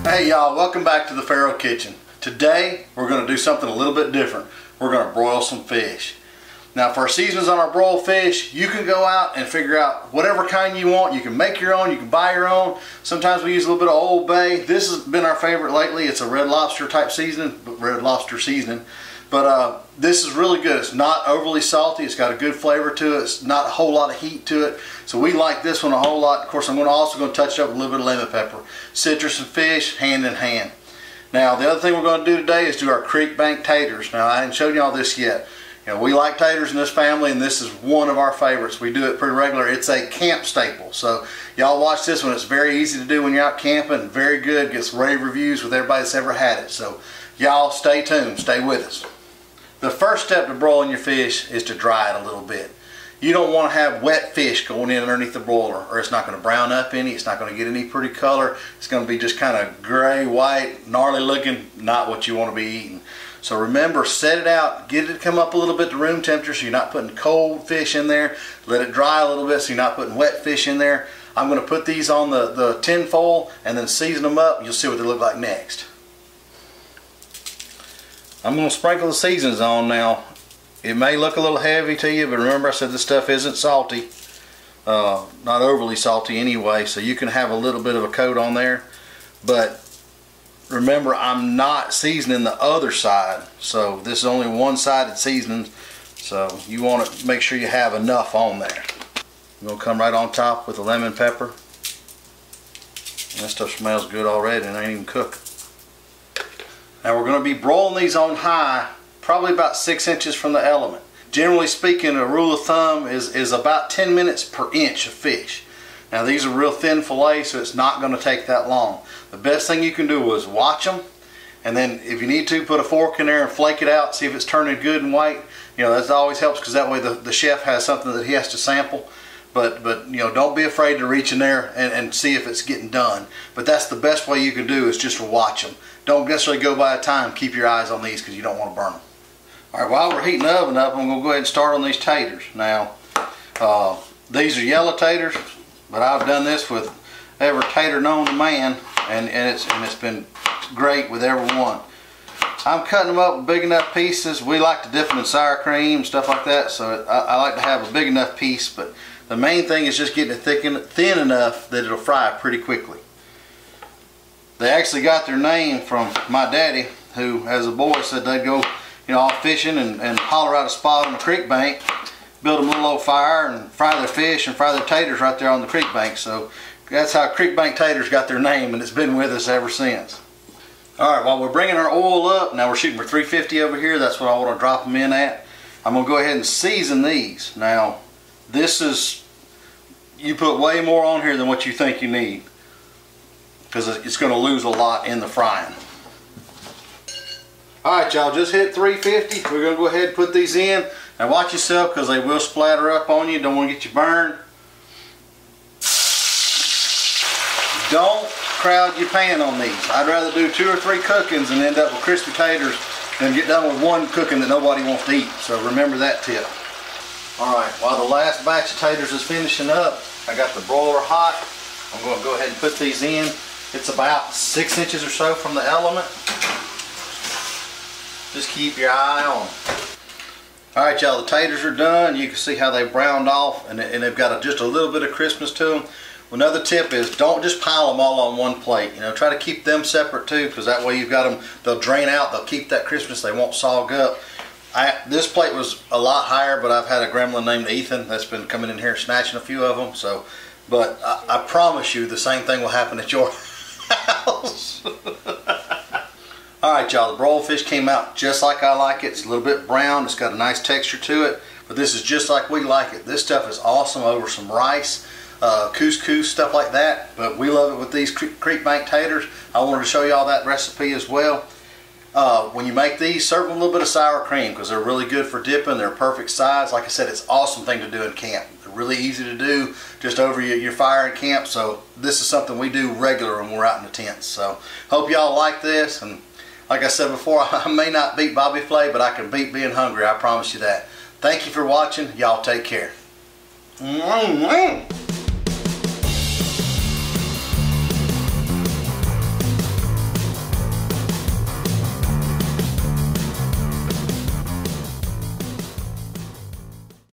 Hey y'all, welcome back to the Pharaoh Kitchen. Today we're going to do something a little bit different. We're going to broil some fish. Now for our seasonings on our broiled fish, you can go out and figure out whatever kind you want. You can make your own, you can buy your own. Sometimes we use a little bit of Old Bay. This has been our favorite lately. It's a Red Lobster type seasoning, Red Lobster seasoning. But this is really good. It's not overly salty. It's got a good flavor to it. It's not a whole lot of heat to it. So we like this one a whole lot. Of course, I'm also going to touch it up with a little bit of lemon pepper. Citrus and fish, hand in hand. Now, the other thing we're going to do today is do our Creekbank Taters. Now, I haven't shown you all this yet. You know, we like taters in this family, and this is one of our favorites. We do it pretty regular. It's a camp staple. So y'all watch this one. It's very easy to do when you're out camping. Very good. Gets rave reviews with everybody that's ever had it. So y'all stay tuned. Stay with us. The first step to broiling your fish is to dry it a little bit. You don't want to have wet fish going in underneath the broiler, or it's not going to brown up any. It's not going to get any pretty color. It's going to be just kind of gray, white, gnarly looking. Not what you want to be eating. So remember, set it out, get it to come up a little bit to room temperature so you're not putting cold fish in there. Let it dry a little bit so you're not putting wet fish in there. I'm going to put these on the tin foil and then season them up. You'll see what they look like next. I'm going to sprinkle the seasonings on now. It may look a little heavy to you, but remember I said this stuff isn't salty. Not overly salty anyway, so you can have a little bit of a coat on there. But remember, I'm not seasoning the other side, so this is only one-sided seasoning, so you want to make sure you have enough on there. I'm going to come right on top with the lemon pepper. And this stuff smells good already and ain't even cooked. Now we're going to be broiling these on high, probably about 6 inches from the element. Generally speaking, a rule of thumb is about 10 minutes per inch of fish. Now these are real thin fillets, so it's not going to take that long. The best thing you can do is watch them, and then if you need to, put a fork in there and flake it out, see if it's turning good and white. You know, that always helps, because that way the chef has something that he has to sample. But you know, don't be afraid to reach in there and see if it's getting done. But that's the best way you can do, is just to watch them. Don't necessarily go by a time. Keep your eyes on these because you don't want to burn them. Alright, while we're heating the oven up, I'm going to go ahead and start on these taters. Now, these are yellow taters, but I've done this with every tater known to man, and it's been great with every one. I'm cutting them up with big enough pieces. We like to dip them in sour cream, stuff like that, so I like to have a big enough piece, but the main thing is just getting it thin enough that it'll fry pretty quickly. They actually got their name from my daddy, who as a boy said they'd go, you know, off fishing and holler out a spot on the creek bank, build them a little old fire and fry their fish and fry their taters right there on the creek bank. So that's how Creekbank Taters got their name, and it's been with us ever since. Alright, while we're bringing our oil up, now we're shooting for 350 over here. That's what I want to drop them in at. I'm going to go ahead and season these. Now, this is, you put way more on here than what you think you need, because it's going to lose a lot in the frying. Alright y'all, just hit 350. We're going to go ahead and put these in. Now watch yourself, because they will splatter up on you. Don't want to get you burned. Don't crowd your pan on these. I'd rather do 2 or 3 cookings and end up with crispy taters than get done with one cooking that nobody wants to eat. So remember that tip. Alright, while the last batch of taters is finishing up, I got the broiler hot. I'm going to go ahead and put these in. It's about 6 inches or so from the element. Just keep your eye on them. Alright y'all, the taters are done. You can see how they browned off, and they've got just a little bit of crispness to them. Another tip is, don't just pile them all on one plate. You know, try to keep them separate too, because that way you've got them, they'll drain out, they'll keep that crispness, they won't sog up. This plate was a lot higher, but I've had a gremlin named Ethan that's been coming in here snatching a few of them. So, but I promise you the same thing will happen at your house. Alright y'all, the broiled fish came out just like I like it. It's a little bit brown, it's got a nice texture to it, but this is just like we like it. This stuff is awesome over some rice, couscous, stuff like that, but we love it with these Creekbank Taters. I wanted to show y'all that recipe as well. When you make these, serve them a little bit of sour cream, because they're really good for dipping. They're perfect size. Like I said, it's an awesome thing to do in camp. They're really easy to do just over your fire in camp, so this is something we do regular when we're out in the tents. So hope y'all like this, and like I said before, I may not beat Bobby Flay, but I can beat being hungry, I promise you that. Thank you for watching. Y'all take care.